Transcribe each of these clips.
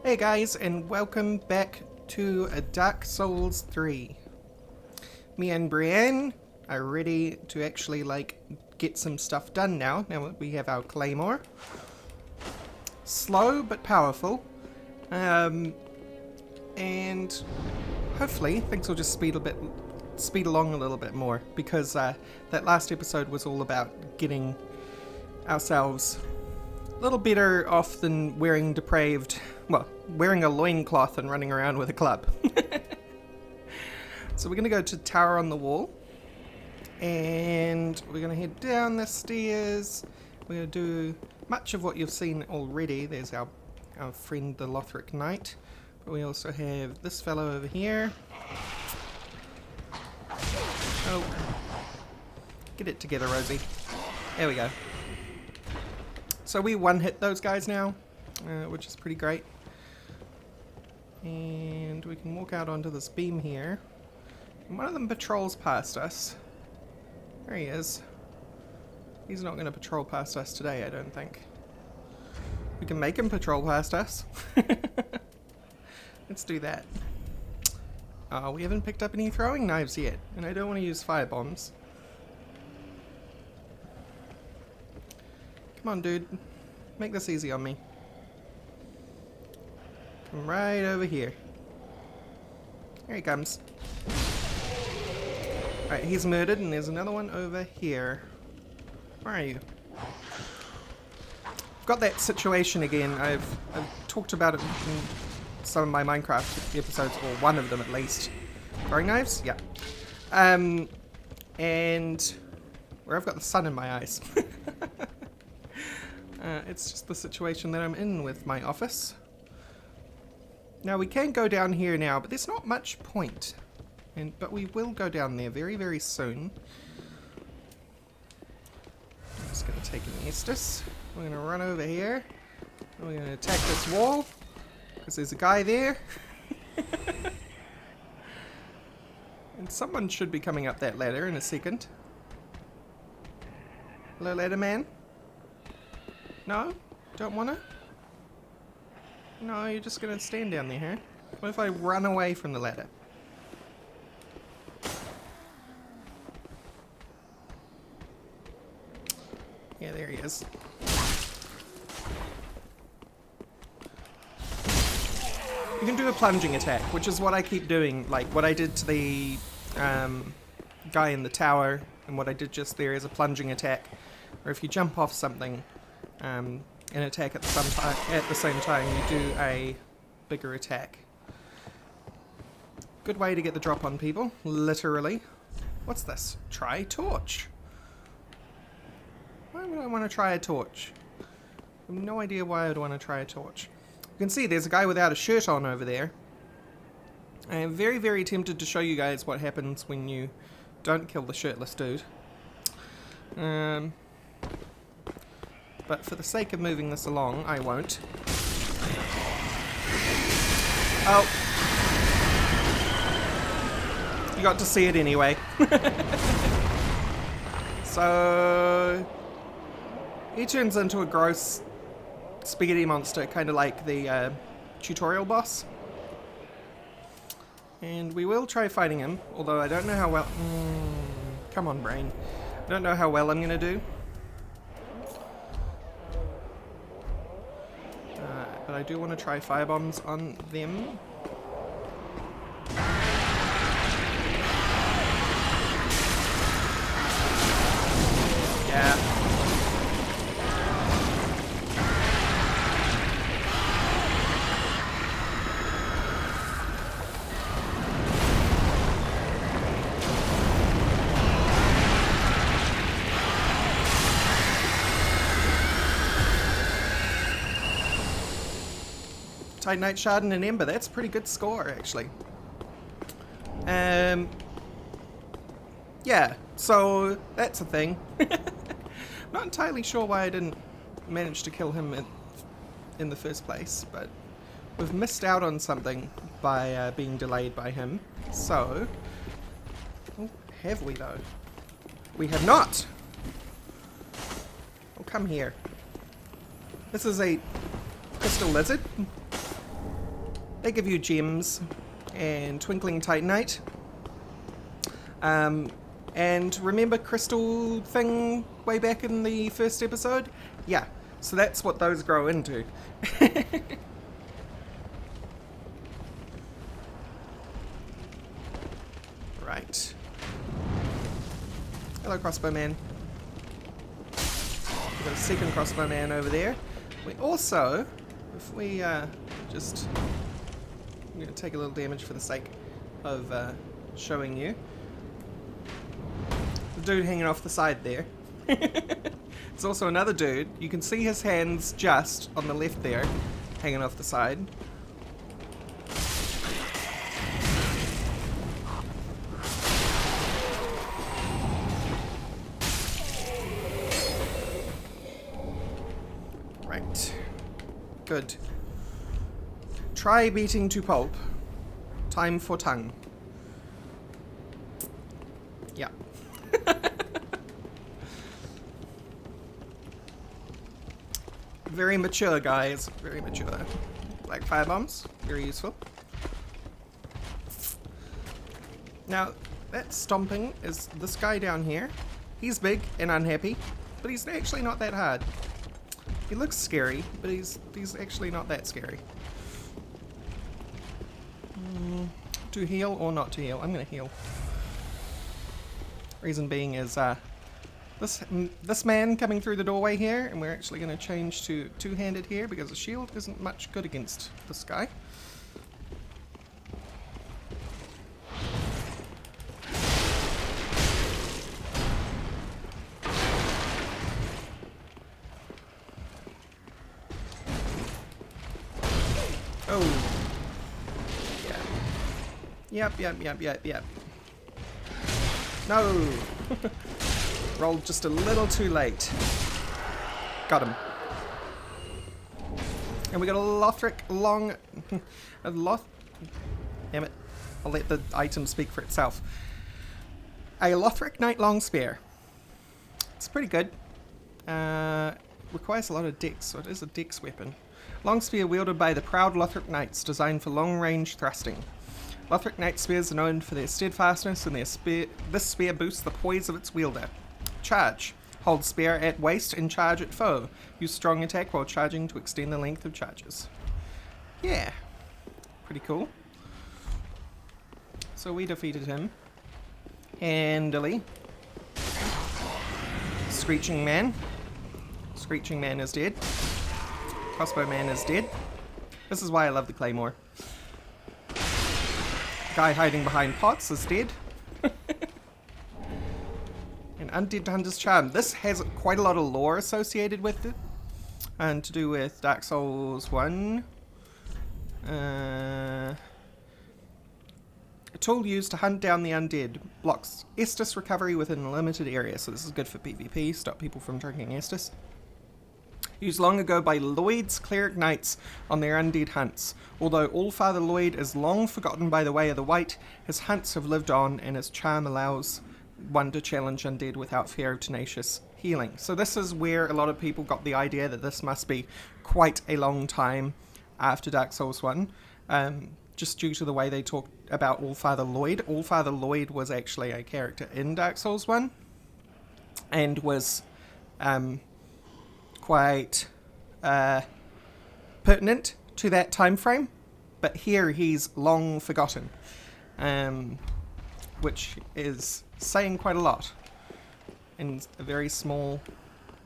Hey guys, and welcome back to Dark Souls 3. Me and Brienne are ready to actually get some stuff done now that we have our claymore. Slow but powerful. And hopefully things will just speed along a little bit more, because that last episode was all about getting ourselves a little better off than wearing a loincloth and running around with a club. So we're going to go to Tower on the Wall, and we're going to head down the stairs. We're going to do much of what you've seen already. There's our friend the Lothric Knight, but we also have this fellow over here. Oh, get it together, Rosie. There we go. So we one-hit those guys now, which is pretty great. And we can walk out onto this beam here. And one of them patrols past us. There he is. He's not going to patrol past us today, I don't think. We can make him patrol past us. Let's do that. We haven't picked up any throwing knives yet, and I don't want to use fire bombs. Come on, dude. Make this easy on me. Come right over here. Here he comes. Alright, he's murdered, and there's another one over here. Where are you? Got that situation again. I've talked about it in some of my Minecraft episodes, or one of them at least. Throwing knives? Yeah. And where I've got the sun in my eyes. It's just the situation that I'm in with my office. Now we can go down here now, but there's not much point. But we will go down there very, very soon. I'm just going to take an Estus. We're going to run over here. We're going to attack this wall, because there's a guy there. And someone should be coming up that ladder in a second. Hello, ladder man? No? Don't wanna? No, you're just gonna stand down there, huh? What if I run away from the ladder? Yeah, there he is. You can do a plunging attack, which is what I keep doing, like what I did to the guy in the tower, and what I did just there is a plunging attack, or if you jump off something and attack at the same time, you do a bigger attack. Good way to get the drop on people, literally. What's this? Try torch. Why would I want to try a torch? I have no idea why I'd want to try a torch. You can see there's a guy without a shirt on over there. I am very, very tempted to show you guys what happens when you don't kill the shirtless dude. But for the sake of moving this along, I won't. Oh. You got to see it anyway. So he turns into a gross spaghetti monster, kind of like the tutorial boss. And we will try fighting him, although I don't know how well... come on, brain. I don't know how well I'm going to do. But I do want to try firebombs on them. Yeah. Titanite Shard and an Ember. That's a pretty good score, actually. Yeah, so that's a thing. Not entirely sure why I didn't manage to kill him in the first place, but we've missed out on something by being delayed by him. So, oh, have we though? We have not. Oh, come here. This is a crystal lizard. They give you gems and twinkling titanite. And remember crystal thing way back in the first episode? Yeah, so that's what those grow into. Right. Hello, crossbow man. We've got a second crossbow man over there. We also, if we just... I'm going to take a little damage for the sake of showing you. The dude hanging off the side there. There's also another dude. You can see his hands just on the left there, hanging off the side. Right. Good. Try beating to pulp. Time for tongue. Yeah. Very mature, guys. Very mature. Black fire bombs. Very useful. Now, that stomping is this guy down here. He's big and unhappy, but he's actually not that hard. He looks scary, but he's actually not that scary. To heal or not to heal? I'm going to heal. Reason being is this man coming through the doorway here, and we're actually going to change to two-handed here because the shield isn't much good against this guy. Oh. Yeah. Yep. No! Rolled just a little too late. Got him. And we got a Lothric long... Damn it. I'll let the item speak for itself. A Lothric Knight long spear. It's pretty good. Requires a lot of dex, so it is a dex weapon. Long spear wielded by the proud Lothric Knights, designed for long-range thrusting. Lothric Knight spears are known for their steadfastness, and this spear boosts the poise of its wielder. Charge. Hold spear at waist and charge at foe. Use strong attack while charging to extend the length of charges. Yeah. Pretty cool. So we defeated him. Handily. Screeching Man. Screeching Man is dead. Crossbow Man is dead. This is why I love the Claymore. Guy hiding behind pots is dead. An Undead Hunter's Charm. This has quite a lot of lore associated with it. And to do with Dark Souls 1. A tool used to hunt down the undead. Blocks Estus recovery within a limited area. So this is good for PvP. Stop people from drinking Estus. Used long ago by Lloyd's cleric knights on their undead hunts. Although Allfather Lloyd is long forgotten by the Way of the White, his hunts have lived on, and his charm allows one to challenge undead without fear of tenacious healing. So this is where a lot of people got the idea that this must be quite a long time after Dark Souls 1, just due to the way they talked about Allfather Lloyd. Allfather Lloyd was actually a character in Dark Souls 1, and was quite pertinent to that time frame, but here he's long forgotten, which is saying quite a lot in a very small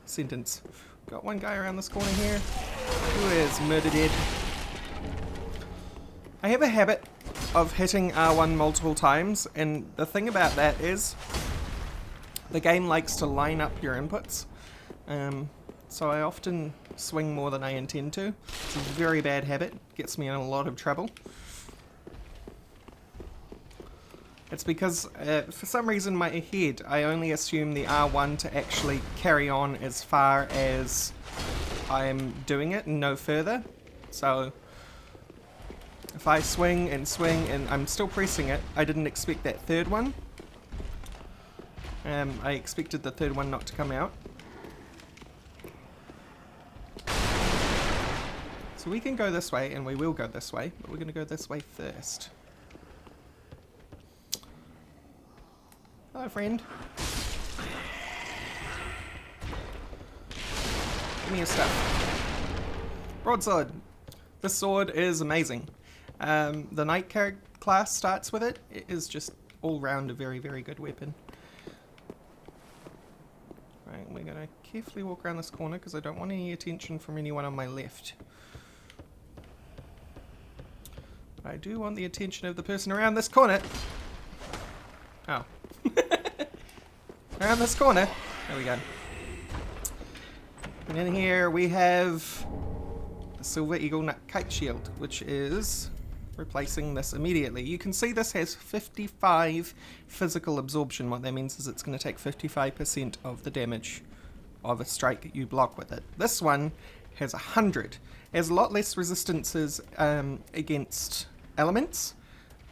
sentence. Got one guy around this corner here who is murder dead. I have a habit of hitting R1 multiple times, and the thing about that is the game likes to line up your inputs. So I often swing more than I intend to. It's a very bad habit. Gets me in a lot of trouble. It's because, for some reason in my head, I only assume the R1 to actually carry on as far as I'm doing it and no further. So if I swing and I'm still pressing it, I didn't expect that third one. I expected the third one not to come out. So we can go this way, and we will go this way, but we're going to go this way first. Hello, friend. Give me your stuff. Broadsword. This sword is amazing. The knight class starts with it. It is just all round a very, very good weapon. Right, we're going to carefully walk around this corner because I don't want any attention from anyone on my left. I do want the attention of the person around this corner. Oh. Around this corner. There we go. And in here we have the Silver Eagle Kite Shield, which is replacing this immediately. You can see this has 55 physical absorption. What that means is it's going to take 55% of the damage of a strike you block with it. This one has 100. It has a lot less resistances against elements,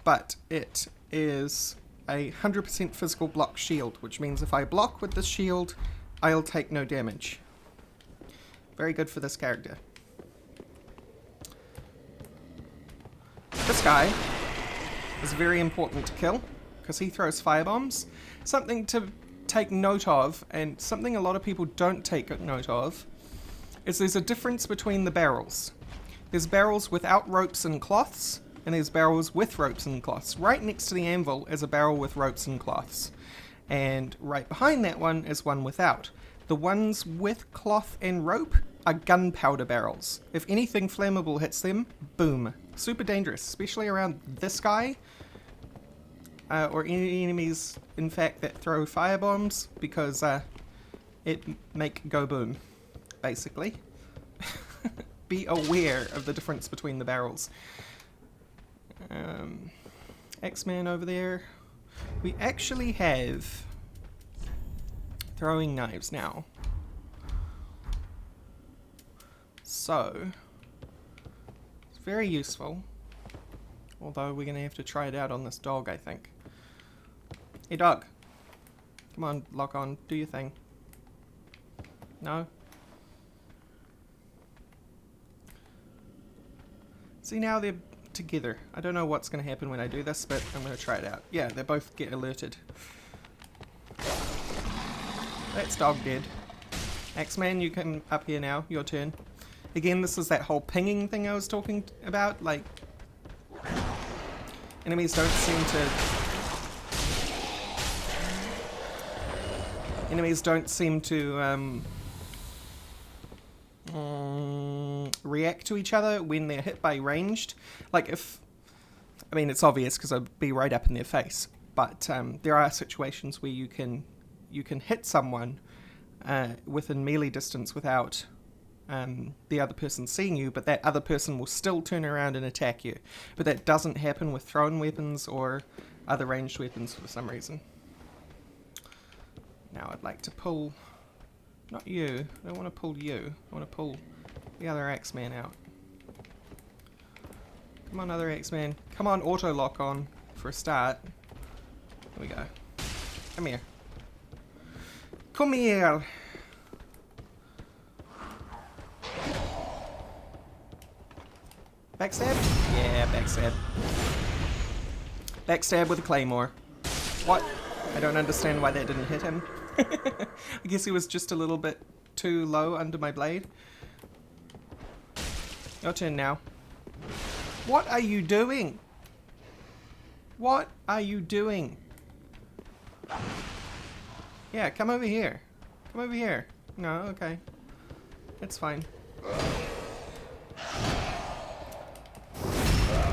but it is a 100% physical block shield, which means if I block with this shield, I'll take no damage. Very good for this character. This guy is very important to kill because he throws firebombs. Something to take note of, and something a lot of people don't take note of, is there's a difference between the barrels. There's barrels without ropes and cloths, and there's barrels with ropes and cloths. Right next to the anvil is a barrel with ropes and cloths, and right behind that one is one without. The ones with cloth and rope are gunpowder barrels. If anything flammable hits them, boom. Super dangerous, especially around this guy, or any enemies, in fact, that throw firebombs, because it make go boom, basically. Be aware of the difference between the barrels. X-Man over there. We actually have throwing knives now. So, it's very useful. Although we're going to have to try it out on this dog, I think. Hey dog. Come on, lock on. Do your thing. No? See, now they're together. I don't know what's going to happen when I do this, but I'm going to try it out. Yeah, they both get alerted. That's dog dead. X-Man, you come up here now. Your turn. Again, this is that whole pinging thing I was talking about. Like, enemies don't seem to react to each other when they're hit by ranged. Like I mean, it's obvious because I'd be right up in their face, but there are situations where you can hit someone within melee distance without the other person seeing you, but that other person will still turn around and attack you. But that doesn't happen with thrown weapons or other ranged weapons for some reason. Now I'd like to pull, not you, I don't want to pull you, I want to pull the other X-Man out. Come on, other X-Man. Come on, auto lock on for a start. Here we go. Come here. Come here! Backstab? Yeah, backstab. Backstab with a claymore. What? I don't understand why that didn't hit him. I guess he was just a little bit too low under my blade. Your turn now. What are you doing? What are you doing? Yeah, come over here. Come over here. No, okay. It's fine.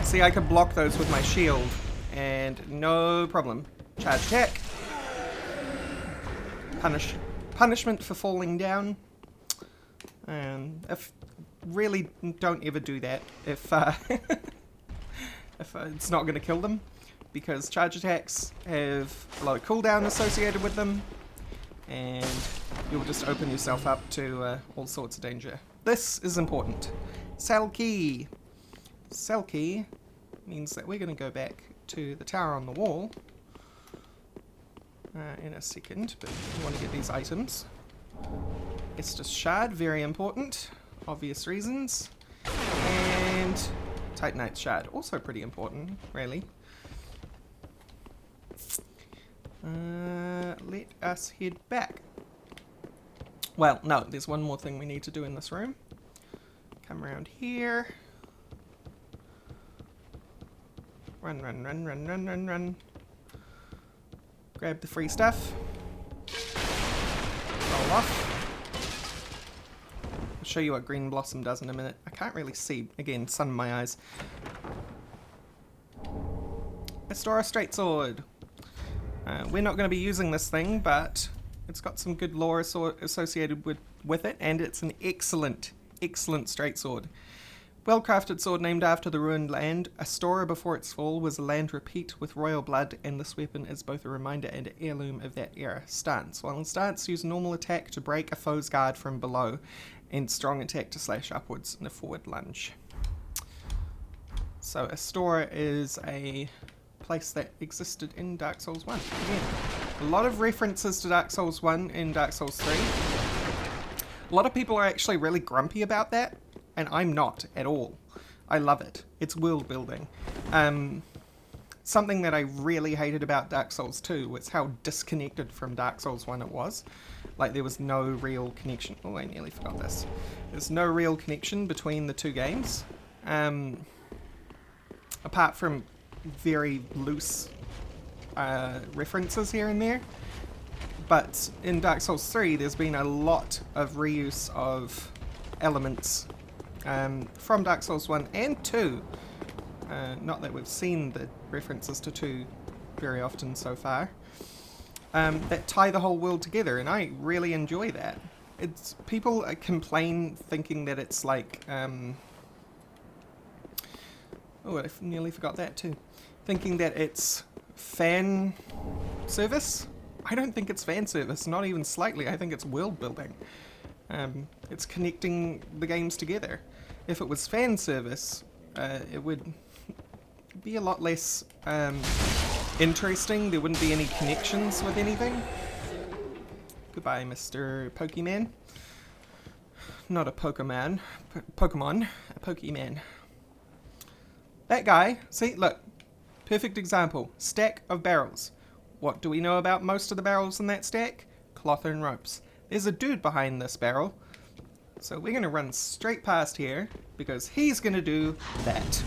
See, I could block those with my shield, and no problem. Charge attack. Punishment for falling down. If really don't ever do that if if it's not going to kill them, because charge attacks have a lot of cooldown associated with them, and you'll just open yourself up to all sorts of danger. This is important. Cell key. Cell key means that we're going to go back to the tower on the wall in a second, but we want to get these items. Estus shard, very important, obvious reasons. Titanite shard, also pretty important, really. Let us head back. Well, no, there's one more thing we need to do in this room. Come around here. Run, run, run, run, run, run, run. Grab the free stuff. Roll off. I'll show you what Green Blossom does in a minute. I can't really see. Again, sun in my eyes. Restore a straight sword. We're not going to be using this thing, but it's got some good lore associated with it, and it's an excellent, excellent straight sword. Well-crafted sword named after the ruined land. Astora before its fall was a land replete with royal blood, and this weapon is both a reminder and an heirloom of that era. Stance. While in stance, use normal attack to break a foe's guard from below, and strong attack to slash upwards in a forward lunge. So Astora is a place that existed in Dark Souls 1. Again, a lot of references to Dark Souls 1 in Dark Souls 3. A lot of people are actually really grumpy about that, and I'm not at all. I love it. It's world building. Something that I really hated about Dark Souls 2 was how disconnected from Dark Souls 1 it was. Like, there was no real connection. Oh, I nearly forgot this. There's no real connection between the two games. Apart from very loose references here and there. But in Dark Souls 3, there's been a lot of reuse of elements from Dark Souls 1 and 2. Not that we've seen the references to 2 very often so far. That tie the whole world together, and I really enjoy that. It's people complain thinking that it's like... oh, I nearly forgot that too. Thinking that it's fan service. I don't think it's fan service, not even slightly. I think it's world building. It's connecting the games together. If it was fan service, it would be a lot less interesting. There wouldn't be any connections with anything. Goodbye, Mr. Pokemon. Not a Pokemon. Pokemon. A Pokemon. That guy, see, look. Perfect example. Stack of barrels. What do we know about most of the barrels in that stack? Cloth and ropes. There's a dude behind this barrel. So we're going to run straight past here, because he's going to do that.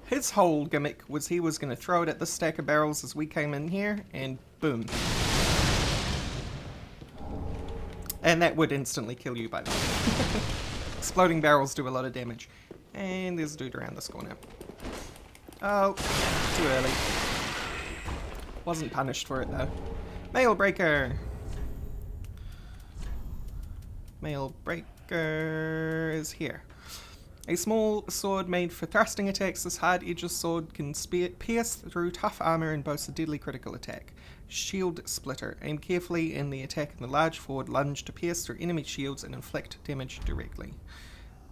His whole gimmick was he was going to throw it at the stack of barrels as we came in here, and boom. And that would instantly kill you, by the way. Exploding barrels do a lot of damage. And there's a dude around this corner. Oh, too early. Wasn't punished for it, though. Mail breaker. Mail breaker is here. A small sword made for thrusting attacks, this hard-edged sword can pierce through tough armor and boasts a deadly critical attack. Shield splitter. Aim carefully in the attack in the large forward lunge to pierce through enemy shields and inflict damage directly.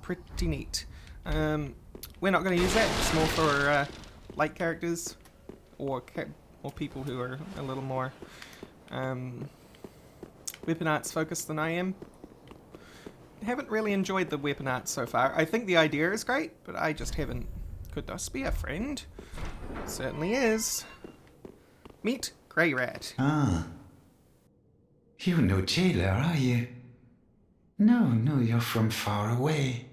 Pretty neat. We're not going to use that. It's more for light characters or people who are a little more weapon arts focused than I am. Haven't really enjoyed the weapon arts so far. I think the idea is great, but I just haven't. Could this be a friend? Certainly is. Meet Grey Rat. Ah. You're no jailer, are you? No, you're from far away.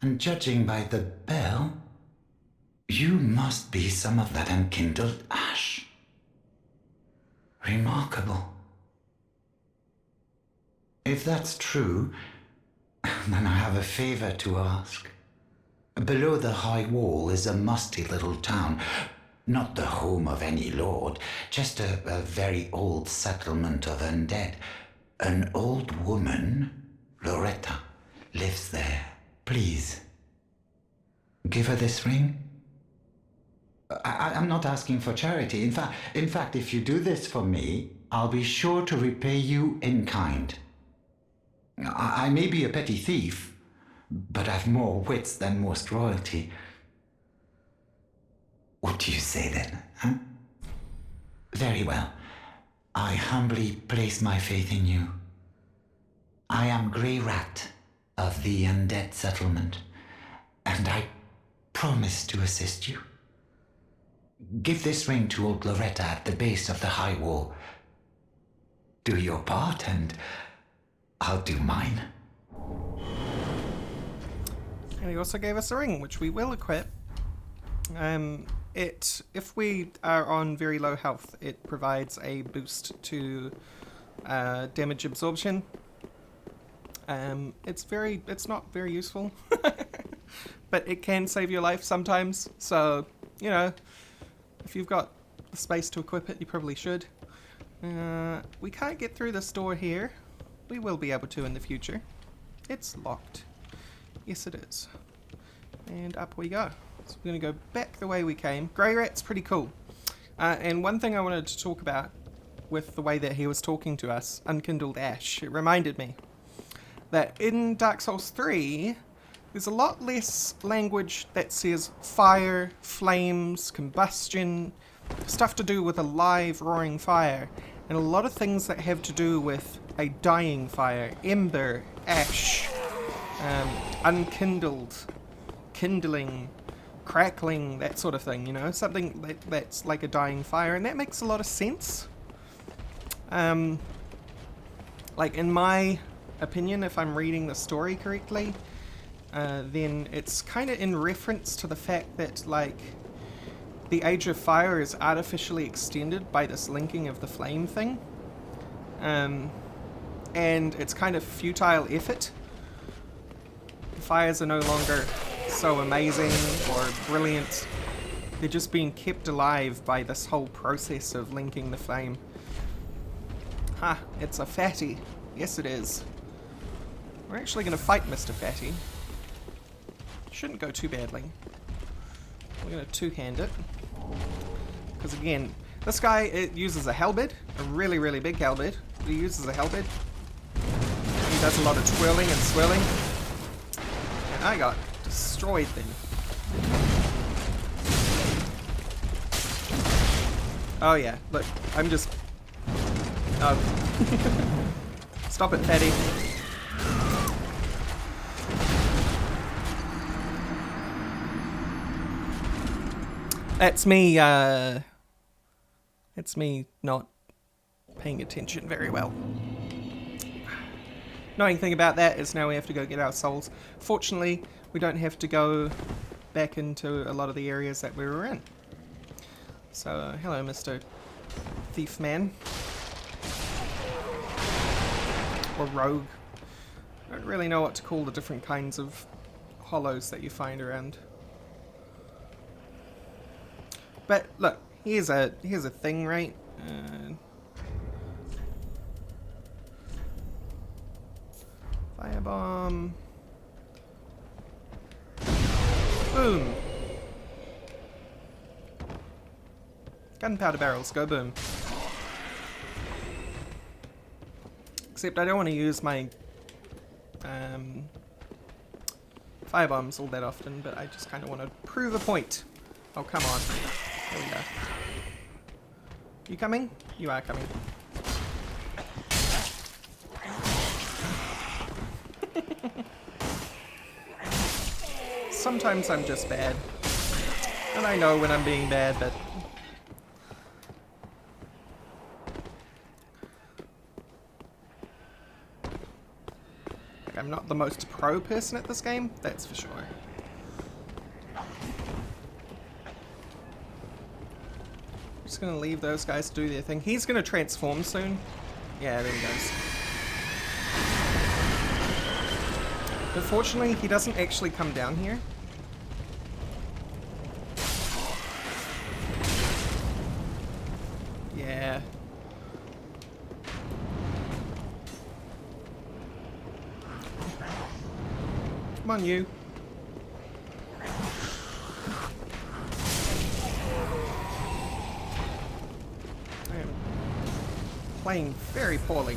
And judging by the bell, you must be some of that unkindled ash. Remarkable. If that's true, then I have a favor to ask. Below the high wall is a musty little town. Not the home of any lord, just a very old settlement of undead. An old woman, Loretta, lives there. Please, give her this ring. I'm not asking for charity. In fact, if you do this for me, I'll be sure to repay you in kind. I may be a petty thief, but I've more wits than most royalty. What do you say then, huh? Very well. I humbly place my faith in you. I am Grey Rat, of the undead settlement, and I promise to assist you. Give this ring to old Loretta at the base of the high wall. Do your part, and I'll do mine. And he also gave us a ring, which we will equip. If we are on very low health, it provides a boost to damage absorption. It's not very useful, but it can save your life sometimes. So, you know, if you've got the space to equip it, you probably should. We can't get through this door here. We will be able to in the future. It's locked. Yes, it is. And up we go. So we're going to go back the way we came. Grey Rat's pretty cool. And one thing I wanted to talk about with the way that he was talking to us, Unkindled Ash, it reminded me that in Dark Souls 3, there's a lot less language that says fire, flames, combustion, stuff to do with a live, roaring fire, and a lot of things that have to do with a dying fire, ember, ash, unkindled, kindling, crackling, that sort of thing, you know, something that's like a dying fire, and that makes a lot of sense. Like, in my opinion, if I'm reading the story correctly, then it's kind of in reference to the fact that, like, the Age of Fire is artificially extended by this linking of the flame thing, and it's kind of futile effort. The fires are no longer so amazing or brilliant. They're just being kept alive by this whole process of linking the flame. Ha, it's a fatty. Yes, it is. We're actually going to fight Mr. Fatty. Shouldn't go too badly. We're going to two-hand it. Because again, this guy, it uses a halberd, a really, really big halberd. He uses a halberd. He does a lot of twirling and swirling. And I got destroyed then. Oh yeah, look, I'm just... Oh. Stop it, Fatty. That's me not paying attention very well. Annoying thing about that is now we have to go get our souls. Fortunately, we don't have to go back into a lot of the areas that we were in. So, hello, Mr. Thief Man. Or Rogue. I don't really know what to call the different kinds of hollows that you find around. But look, here's a thing, right? Firebomb. Boom. Gunpowder barrels, go boom. Except I don't want to use my firebombs all that often, but I just kind of want to prove a point. Oh, come on. There we go. You coming? You are coming. Sometimes I'm just bad. And I know when I'm being bad, but... I'm not the most pro person at this game, that's for sure. Just gonna leave those guys to do their thing. He's gonna transform soon. Yeah, there he goes. But fortunately, he doesn't actually come down here. Yeah. Come on, you. I am playing very poorly.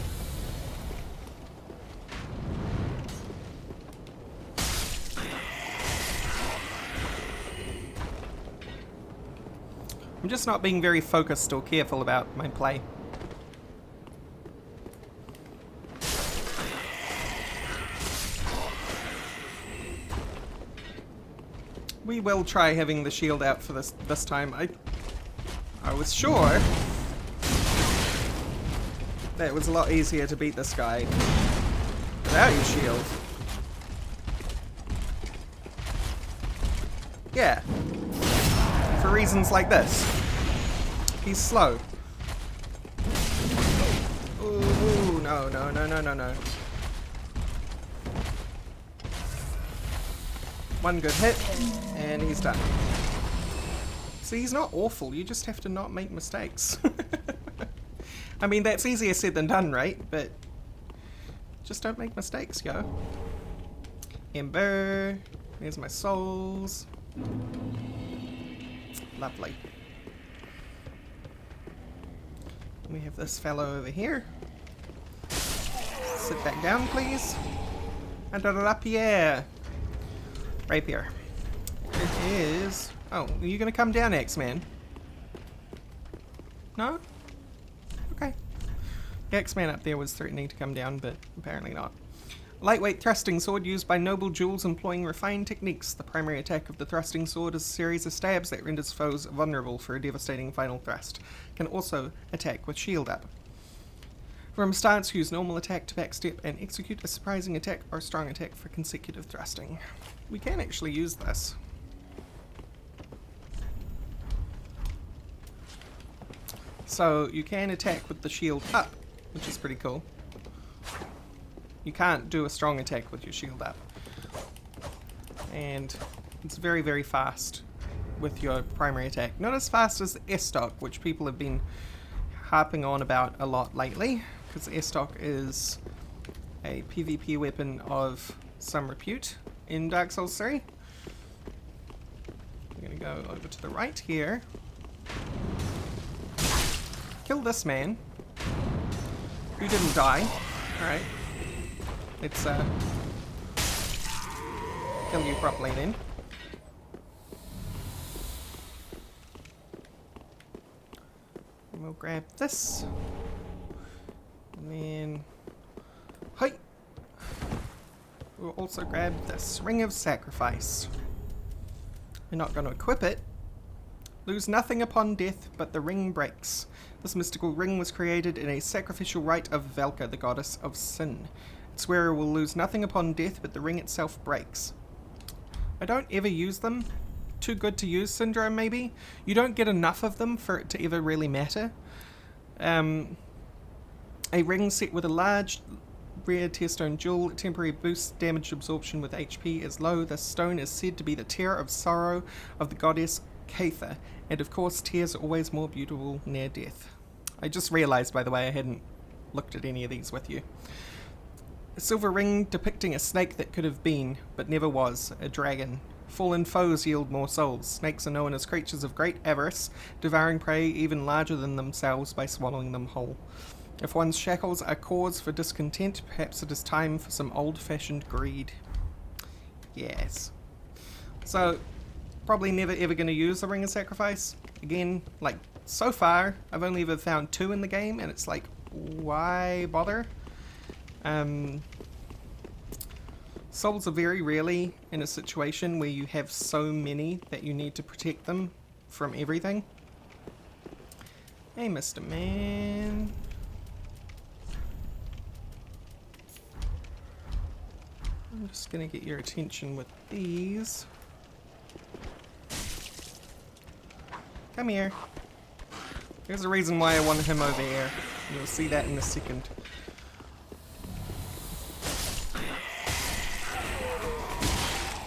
I'm just not being very focused or careful about my play. We will try having the shield out for this time. I was sure that it was a lot easier to beat this guy without your shield. Yeah. For reasons like this. He's slow. Ooh, no, no, no, no, no, no. One good hit, and he's done. See, he's not awful, you just have to not make mistakes. I mean, that's easier said than done, right? But just don't make mistakes, yo. Ember. There's my souls. Lovely. We have this fellow over here. Sit back down, please. And a rapier. Rapier. It is... Oh, are you going to come down, X-Man? No? Okay. The X-Man up there was threatening to come down, but apparently not. Lightweight thrusting sword used by noble duels employing refined techniques. The primary attack of the thrusting sword is a series of stabs that renders foes vulnerable for a devastating final thrust. Can also attack with shield up. From stance, use normal attack to backstep and execute a surprising attack or strong attack for consecutive thrusting. We can actually use this. So you can attack with the shield up, which is pretty cool. You can't do a strong attack with your shield up. And it's very, very fast with your primary attack. Not as fast as the S-Stock, which people have been harping on about a lot lately, because the S-Stock is a PvP weapon of some repute in Dark Souls 3. I'm going to go over to the right here. Kill this man. Who didn't die. Alright. Let's kill you properly then. And we'll grab this. And then... Hi! We'll also grab this Ring of Sacrifice. We're not going to equip it. Lose nothing upon death, but the ring breaks. This mystical ring was created in a sacrificial rite of Valka, the goddess of sin. Its wearer will lose nothing upon death, but the ring itself breaks. I don't ever use them. Too good to use syndrome, maybe? You don't get enough of them for it to ever really matter. A ring set with a large rare tearstone jewel. Temporary boost damage absorption with HP is low. This stone is said to be the tear of sorrow of the goddess Cather, and of course tears are always more beautiful near death. I just realised, by the way, I hadn't looked at any of these with you. A silver ring depicting a snake that could have been, but never was, a dragon. Fallen foes yield more souls. Snakes are known as creatures of great avarice, devouring prey even larger than themselves by swallowing them whole. If one's shackles are cause for discontent, perhaps it is time for some old-fashioned greed. Yes. So, probably never ever going to use the Ring of Sacrifice. Again, like, so far, I've only ever found 2 in the game, and it's like, why bother? Souls are very rarely in a situation where you have so many that you need to protect them from everything. Hey, Mr. Man. I'm just gonna get your attention with these. Come here. There's a reason why I wanted him over here. You'll see that in a second.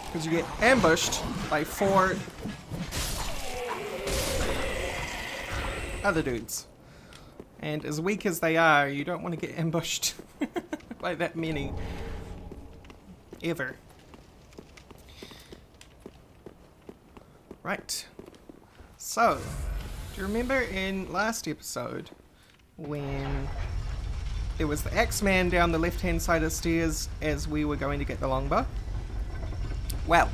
Because you get ambushed by 4 other dudes. And as weak as they are, you don't want to get ambushed by that many. Ever. Right. So, do you remember in last episode when there was the X-Man down the left-hand side of the stairs as we were going to get the longbow? Well,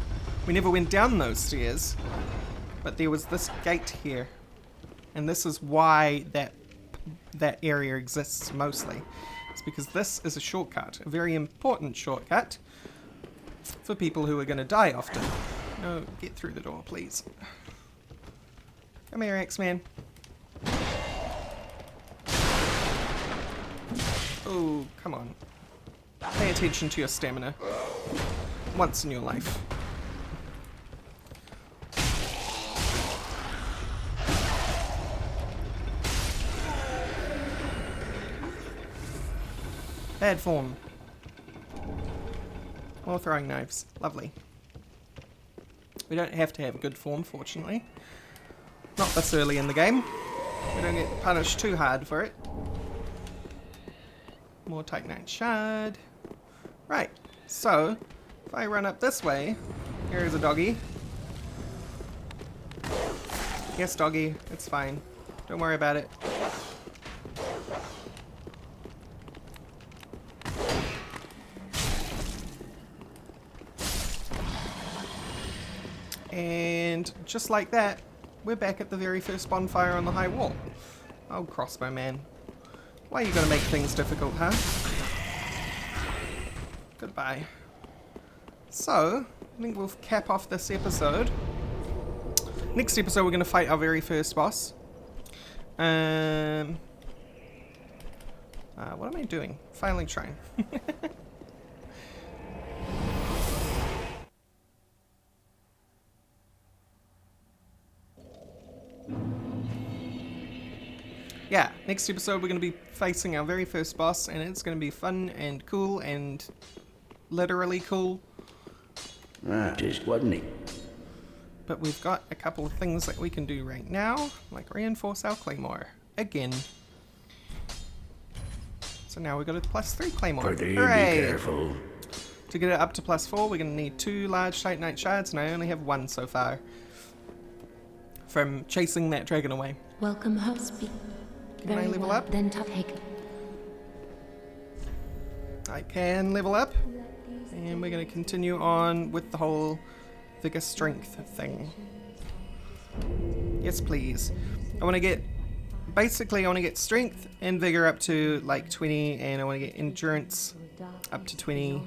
we never went down those stairs, but there was this gate here. And this is why that area exists mostly. It's because this is a shortcut, a very important shortcut for people who are going to die often. No, get through the door, please. Come here, X-Man. Oh, come on. Pay attention to your stamina. Once in your life. Bad form. More throwing knives. Lovely. We don't have to have good form, fortunately. Not this early in the game. We don't get punished too hard for it. More Titanite shard. Right, so if I run up this way, here is a doggy. Yes, doggy, it's fine. Don't worry about it. And just like that, we're back at the very first bonfire on the high wall. Oh, crossbow man. Why are you gonna make things difficult, huh? Goodbye. So, I think we'll cap off this episode. Next episode we're gonna fight our very first boss. What am I doing? Filing shrine. Yeah, next episode we're going to be facing our very first boss, and it's going to be fun and cool and literally cool. Just wasn't it? But we've got a couple of things that we can do right now, like reinforce our claymore again. So now we've got a +3 claymore. Pretty Hooray! be careful. To get it up to +4, we're going to need 2 large Titanite shards, and I only have 1 so far from chasing that dragon away. Welcome, host. Can I level up? Then take. I can level up, and we're going to continue on with the whole vigor strength thing. Yes, please. I want to get strength and vigor up to like 20, and I want to get endurance up to 20.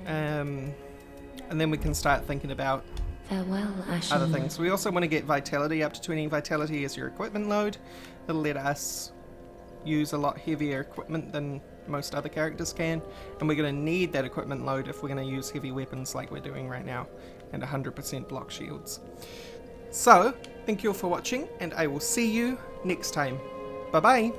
And then we can start thinking about Farewell, Ashen. other things. We also want to get vitality up to 20. Vitality is your equipment load. It'll let us use a lot heavier equipment than most other characters can, and we're going to need that equipment load if we're going to use heavy weapons like we're doing right now, and 100% block shields. So, thank you all for watching, and I will see you next time. Bye bye!